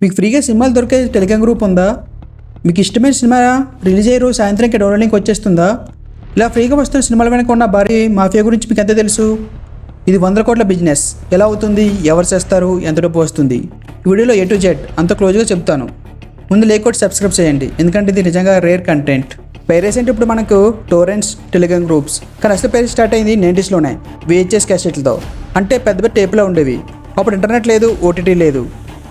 మీకు ఫ్రీగా సినిమాలు దొరికే టెలిగ్రామ్ గ్రూప్ ఉందా? మీకు ఇష్టమైన సినిమా రిలీజ్ అయ్యే రోజు సాయంత్రంకి డౌన్లోడ్ లింక్ వచ్చేస్తుందా? ఇలా ఫ్రీగా వస్తున్న సినిమాల వెనక ఉన్న భారీ మాఫియా గురించి మీకు ఎంత తెలుసు? ఇది 100 కోట్ల బిజినెస్. ఎలా అవుతుంది, ఎవరు చేస్తారు, ఎంత డబ్బు వస్తుంది? ఈ వీడియోలో A to Z అంత క్లోజ్గా చెప్తాను. ముందు లేకపోతే సబ్స్క్రైబ్ చేయండి, ఎందుకంటే ఇది నిజంగా రేర్ కంటెంట్. పైరసీ అంటే ఇప్పుడు మనకు టోరెంట్స్, టెలిగ్రామ్ గ్రూప్స్, కానీ అసలు పైరసీ స్టార్ట్ అయింది 90sలోనే VHS క్యాసెట్లతో. అంటే పెద్ద పెద్ద టేప్లో ఉండేవి. అప్పుడు ఇంటర్నెట్ లేదు, OTT లేదు.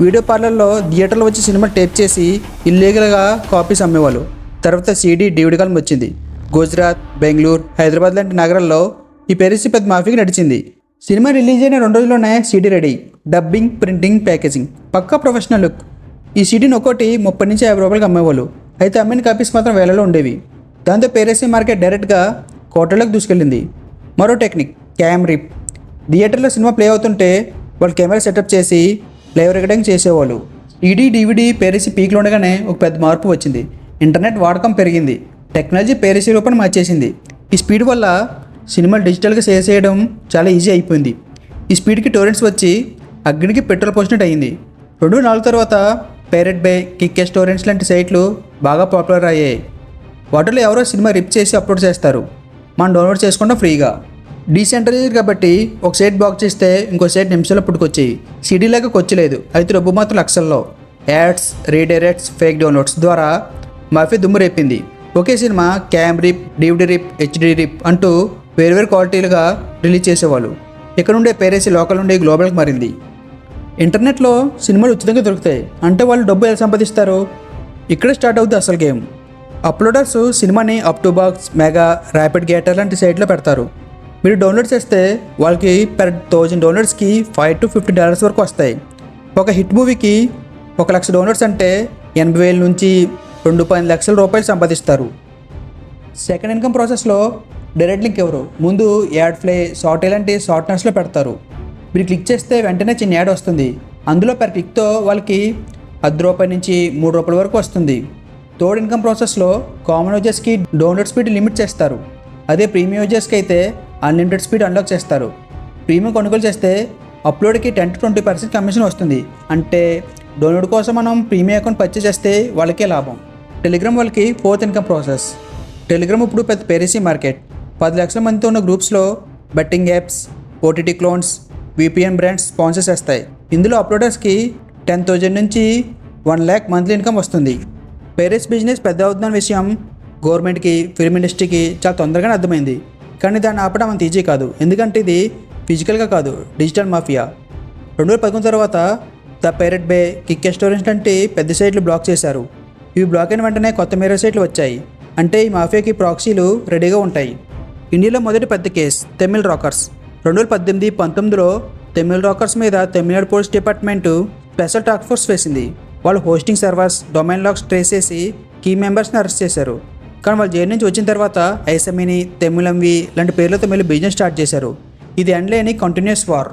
వీడియో పార్లర్లో థియేటర్లో వచ్చి సినిమా టేప్ చేసి ఇల్లీగల్గా కాపీస్ అమ్మేవాళ్ళు. తర్వాత CD, DVD కాలం వచ్చింది. గుజరాత్, బెంగళూరు, హైదరాబాద్ లాంటి నగరాల్లో ఈ పైరసీ పెద్ద మాఫీకి నడిచింది. సినిమా రిలీజ్ అయిన 2 రోజుల్లోనే CD ready, dubbing, printing, packaging, పక్కా ప్రొఫెషనల్ లుక్. ఈ CDని ఒక్కోటి 30 నుంచి 50 రూపాయలకి అమ్మేవాళ్ళు. అయితే అమ్మిన కాపీస్ మాత్రం వేలలో ఉండేవి. దాంతో పైరసీ మార్కెట్ డైరెక్ట్గా కోట్లలోకి దూసుకెళ్ళింది. మరో టెక్నిక్, క్యామ్ రిప్. థియేటర్లో సినిమా ప్లే అవుతుంటే వాళ్ళు కెమెరా సెటప్ చేసి లైవ్ రికార్డింగ్ చేసేవాళ్ళు. CD, DVD పైరసీ పీక్లో ఉండగానే ఒక పెద్ద మార్పు వచ్చింది. ఇంటర్నెట్ వాడకం పెరిగింది. టెక్నాలజీ పైరసీ రూపాన్ని మార్చేసింది. ఈ స్పీడ్ వల్ల సినిమాలు డిజిటల్గా షేర్ చేయడం చాలా ఈజీ అయిపోయింది. ఈ స్పీడ్కి టోరెంట్స్ వచ్చి అగ్నికి పెట్రోల్ పోసినట్టు అయింది. 2004 తర్వాత పైరెట్ బే, కిక్కెస్ టోరెంట్స్ లాంటి సైట్లు బాగా పాపులర్ అయ్యాయి. వాటిలో ఎవరో సినిమా రిప్ చేసి అప్లోడ్ చేస్తారు, మనం డౌన్లోడ్ చేసుకుంటాం ఫ్రీగా. డీసెంట్రలైజ్డ్ కాబట్టి ఒక సైట్ బ్లాక్ చేస్తే ఇంకో సైట్ నిమిషాల్లో పుట్టుకొచ్చాయి. CD లాగా కొచ్చలేదు, అయితే డబ్బు మాత్రం లక్షల్లో. యాడ్స్, రీడైరెక్ట్స్, ఫేక్ డౌన్లోడ్స్ ద్వారా మాఫీ దుమ్ము రేపింది. ఒకే సినిమా క్యామ్ రిప్, DVD రిప్, HD రిప్ అంటూ వేరువేరు క్వాలిటీలుగా రిలీజ్ చేసేవాళ్ళు. ఇక్కడ నుండే పైరసీ లోకల్ నుండి గ్లోబల్కి మారింది. ఇంటర్నెట్లో సినిమాలు ఉచితంగా దొరుకుతాయి అంటే వాళ్ళు డబ్బు ఎలా సంపాదిస్తారు? ఇక్కడే స్టార్ట్ అవుతుంది అసలు గేమ్. అప్లోడర్స్ సినిమాని up to box, mega, rapid getter లాంటి సైట్లో పెడతారు. మీరు డౌన్లోడ్ చేస్తే వాళ్ళకి per 1000 డౌన్లోడ్స్కి $5 to $50 వరకు వస్తాయి. ఒక హిట్ మూవీకి 1 లక్ష డౌన్లోడ్స్ అంటే 80,000 నుంచి 2.5 లక్షల రూపాయలు సంపాదిస్తారు. సెకండ్ ఇన్కమ్ ప్రాసెస్లో డైరెక్ట్ లింక్ ఎవరు? ముందు యాడ్ ఫ్లై, షార్ట్ ఇలాంటి షార్ట్నర్స్లో పెడతారు. మీరు క్లిక్ చేస్తే వెంటనే చిన్న యాడ్ వస్తుంది. అందులో per క్లిక్తో వాళ్ళకి ₹10 నుంచి ₹3 వరకు వస్తుంది. థర్డ్ ఇన్కమ్ ప్రాసెస్లో కామన్ యూజర్స్కి డౌన్లోడ్ స్పీడ్ లిమిట్ చేస్తారు. అదే ప్రీమియం యూజర్స్కి అయితే అన్లిమిటెడ్ స్పీడ్ అన్లాక్ చేస్తారు. ప్రీమియం కొనుగోలు చేస్తే అప్లోడ్కి 10 to 20% కమిషన్ వస్తుంది. అంటే డౌన్లోడ్ కోసం మనం ప్రీమియం అకౌంట్ పర్చేస్ చేస్తే వాళ్ళకే లాభం. టెలిగ్రామ్ వాళ్ళకి ఫోర్త్ ఇన్కమ్ ప్రాసెస్. టెలిగ్రామ్ ఇప్పుడు పెద్ద పైరసీ మార్కెట్. 10 లక్షల మందితో ఉన్న గ్రూప్స్లో betting apps, OTT clones, VPN brands sponsor చేస్తాయి. ఇందులో అప్లోడర్స్కి 10,000 నుంచి 1 lakh మంత్లీ ఇన్కమ్ వస్తుంది. పైరసీ బిజినెస్ పెద్ద అవుతున్న విషయం గవర్నమెంట్కి, ఫిల్మ్ ఇండస్ట్రీకి చాలా తొందరగానే అర్థమైంది. కానీ దాన్ని ఆపడం అంత ఈజీ కాదు, ఎందుకంటే ఇది ఫిజికల్గా కాదు, డిజిటల్ మాఫియా. 2011 తర్వాత ద పైరెట్ బే, కిక్కెస్ టోరెంట్స్ లాంటి పెద్ద సైట్లు బ్లాక్ చేశారు. ఇవి బ్లాక్ అయిన వెంటనే కొత్త మేరో సైట్లు వచ్చాయి. అంటే ఈ మాఫియాకి ప్రాక్సీలు రెడీగా ఉంటాయి. ఇండియాలో మొదటి పెద్ద కేసు తమిళ్ రాకర్స్. 2018-19లో తమిళ్ రాకర్స్ మీద Tamil Nadu police department special task force వేసింది. వాళ్ళు hosting servers, domain logs trace చేసి కీ మెంబర్స్ని అరెస్ట్ చేశారు. కానీ వాళ్ళు జైలు నుంచి వచ్చిన తర్వాత ఐసమిని, తమిళంవి లాంటి పేర్లతో మళ్ళీ బిజినెస్ స్టార్ట్ చేశారు. ఇది ఎండ్ లేని కంటిన్యూస్ వార్.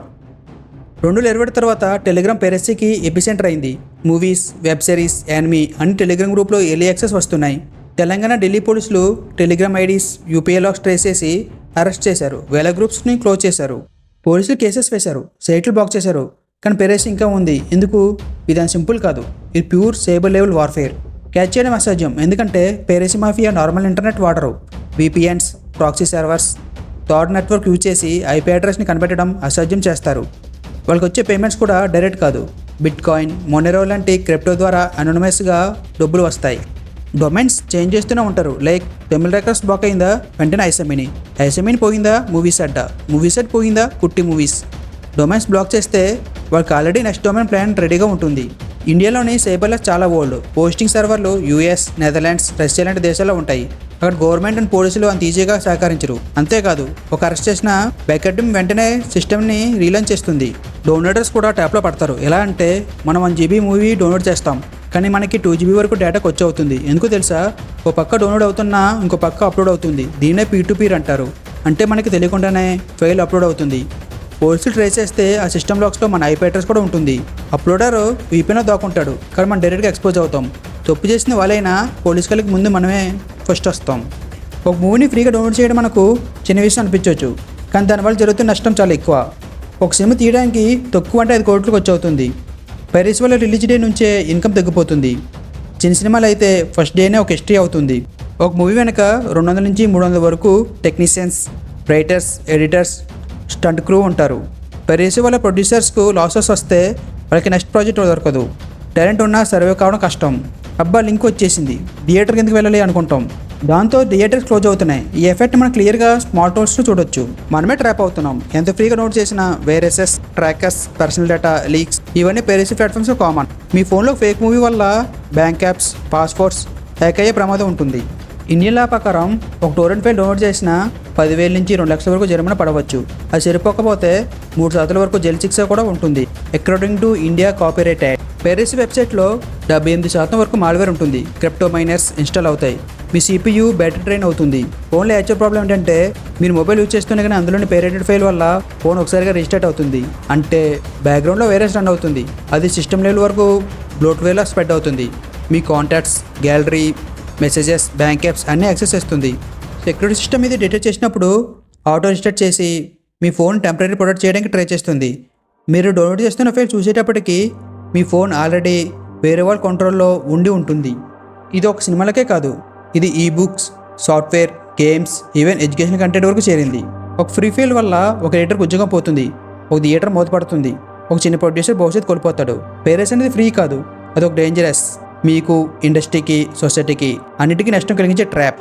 2020 తర్వాత టెలిగ్రామ్ పైరసీకి ఎపిసెంటర్ అయింది. మూవీస్, వెబ్ సిరీస్, యానిమీ అన్ని టెలిగ్రామ్ గ్రూప్లో ఎర్లీ యాక్సెస్ వస్తున్నాయి. తెలంగాణ, ఢిల్లీ పోలీసులు Telegram IDs, UPI logs trace చేసి అరెస్ట్ చేశారు. వేల గ్రూప్స్ని క్లోజ్ చేశారు. పోలీసులు కేసెస్ వేశారు, సైట్లు బ్లాక్ చేశారు. కానీ పైరసీ ఇంకా ఉంది. ఎందుకు? ఇది అంత సింపుల్ కాదు. ఇది pure cyber level warfare. Catch చేయడం అసాధ్యం, ఎందుకంటే పైరసీ మాఫియా నార్మల్ ఇంటర్నెట్ వాడరు. VPNs, proxy servers, third network use చేసి IP అడ్రస్ని కనిపెట్టడం అసాధ్యం చేస్తారు. వాళ్ళకి వచ్చే పేమెంట్స్ కూడా డైరెక్ట్ కాదు. బిట్కాయిన్, మొనెరో లాంటి క్రిప్టో ద్వారా అనోనిమస్గా డబ్బులు వస్తాయి. డొమైన్స్ చేంజ్ చేస్తూనే ఉంటారు. లైక్ తమిళ రికార్డ్స్ బ్లాక్ అయిందా, వెంటనే ఐసమిని పోయిందా, మూవీస్ అడ్డ పోయిందా, కుట్టి మూవీస్. డొమైన్స్ బ్లాక్ చేస్తే వాళ్ళకి ఆల్రెడీ నెక్స్ట్ డొమైన్ ప్లాన్ రెడీగా ఉంటుంది. ఇండియాలోని సైబర్లెస్ చాలా ఓల్డ్. హోస్టింగ్ సర్వర్లు US, నెదర్లాండ్స్, రష్యా లాంటి దేశాల్లో ఉంటాయి. అక్కడ గవర్నమెంట్ అండ్ పోలీసులు అంత ఈజీగా సహకరించరు. అంతేకాదు, ఒక అరెస్ట్ చేసిన బ్యాకప్ వెంటనే సిస్టమ్ని రీలాంచ్ చేస్తుంది. డౌన్లోడర్స్ కూడా ట్యాప్లో పడతారు. ఎలా అంటే మనం 1 GB మూవీ డౌన్లోడ్ చేస్తాం, కానీ మనకి 2 GB వరకు డేటా ఖర్చు అవుతుంది. ఎందుకు తెలుసా? ఓ పక్క డౌన్లోడ్ అవుతున్నా ఇంకో పక్క అప్లోడ్ అవుతుంది. దీన్నే P2P అంటారు. అంటే మనకి తెలియకుండానే ఫైల్ అప్లోడ్ అవుతుంది. పోలీసులు ట్రేస్ చేస్తే ఆ సిస్టమ్ లాక్స్లో మన IP అడ్రస్ కూడా ఉంటుంది. అప్లోడర్ VPN దాక్కుంటాడు, కానీ మనం డైరెక్ట్గా ఎక్స్పోజ్ అవుతాం. తప్పు చేసిన వాళ్ళైనా పోలీస్ వాళ్ళకి ముందు మనమే ఫస్ట్ వస్తాం. ఒక మూవీని ఫ్రీగా డౌన్లోడ్ చేయడం మనకు చిన్న విషయం అనిపించవచ్చు, కానీ దానివల్ల జరుగుతున్న నష్టం చాలా ఎక్కువ. ఒక సినిమా తీయడానికి తక్కువ అంటే 5 కోట్లకు వచ్చి అవుతుంది. పైరసీ వల్ల రిలీజ్ డే నుంచే ఇన్కమ్ తగ్గిపోతుంది. చిన్న సినిమాలు అయితే ఫస్ట్ డేనే ఒక హిస్టరీ అవుతుంది. ఒక మూవీ వెనక 200 నుంచి 300 వరకు technicians, writers, editors, stunt crew ఉంటారు. పైరసీ వల్ల ప్రొడ్యూసర్స్కు లాసెస్ వస్తే వాళ్ళకి నెక్స్ట్ ప్రాజెక్ట్ దొరకదు. టాలెంట్ ఉన్నా సర్వే కావడం కష్టం. అబ్బా లింక్ వచ్చేసింది, థియేటర్కి ఎందుకు వెళ్ళాలి అనుకుంటాం. దాంతో థియేటర్స్ క్లోజ్ అవుతున్నాయి. ఈ ఎఫెక్ట్ మనం క్లియర్గా స్మార్ట్ ఫోన్స్లో చూడొచ్చు. మనమే ట్రాప్ అవుతున్నాం. ఎంత ఫ్రీగా నోట్ చేసిన viruses, trackers, personal data leaks ఇవన్నీ పైరసీ ప్లాట్ఫామ్స్లో కామన్. మీ ఫోన్లో ఫేక్ మూవీ వల్ల బ్యాంక్ యాప్స్, పాస్పోర్ట్స్ హ్యాక్ అయ్యే ప్రమాదం ఉంటుంది. ఇండియన్ లా ప్రకారం ఒక టోరెంట్ ఫైల్ డౌన్లోడ్ చేసిన 10,000 నుంచి 2 లక్షల వరకు జరిమానా పడవచ్చు. అది సరిపోకపోతే 3 శాతం వరకు జైలు శిక్ష కూడా ఉంటుంది. According to India copyright act. Piracy వెబ్సైట్లో 78% వరకు మాల్వేర్ ఉంటుంది. క్రిప్టో మైనర్స్ ఇన్స్టాల్ అవుతాయి. మీ CPU బ్యాటరీ డ్రైన్ అవుతుంది. ఫోన్లో యాక్చువల్ ప్రాబ్లం ఏంటంటే మీరు మొబైల్ యూజ్ చేస్తూనే కానీ అందులోని పైరేటెడ్ ఫైల్ వల్ల ఫోన్ ఒకసారిగా రీస్టార్ట్ అవుతుంది. అంటే బ్యాక్గ్రౌండ్లో వైరస్ రన్ అవుతుంది. అది సిస్టమ్ లెవెల్ వరకు బ్లోట్వేర్లో స్ప్రెడ్ అవుతుంది. మీ contacts, gallery, messages, bank apps అన్నీ యాక్సెస్ చేస్తుంది. సెక్యూరిటీ సిస్టమ్ ఇది డిటెక్ట్ చేసినప్పుడు ఆటో రిస్టార్ట్ చేసి మీ ఫోన్ టెంపరీ ప్రొటెక్ట్ చేయడానికి ట్రై చేస్తుంది. మీరు డౌన్లోడ్ చేస్తున్న ఫైల్ చూసేటప్పటికి మీ ఫోన్ ఆల్రెడీ వేరే వాళ్ళ కంట్రోల్లో ఉండి ఉంటుంది. ఇది ఒక సినిమాలకే కాదు, ఇది ebooks, software, games, even education content వరకు చేరింది. ఒక ఫ్రీ ఫైల్ వల్ల ఒక ఎడిటర్కి ఉద్యోగం పోతుంది, ఒక థియేటర్ మూతపడుతుంది, ఒక చిన్న ప్రొడ్యూసర్ భవిష్యత్తు కోల్పోతాడు. పైరసీ అనేది ఫ్రీ కాదు, అది ఒక డేంజరస్, మీకు, ఇండస్ట్రీకి, సొసైటీకి అన్నిటికీ నష్టం కలిగించే ట్రాప్.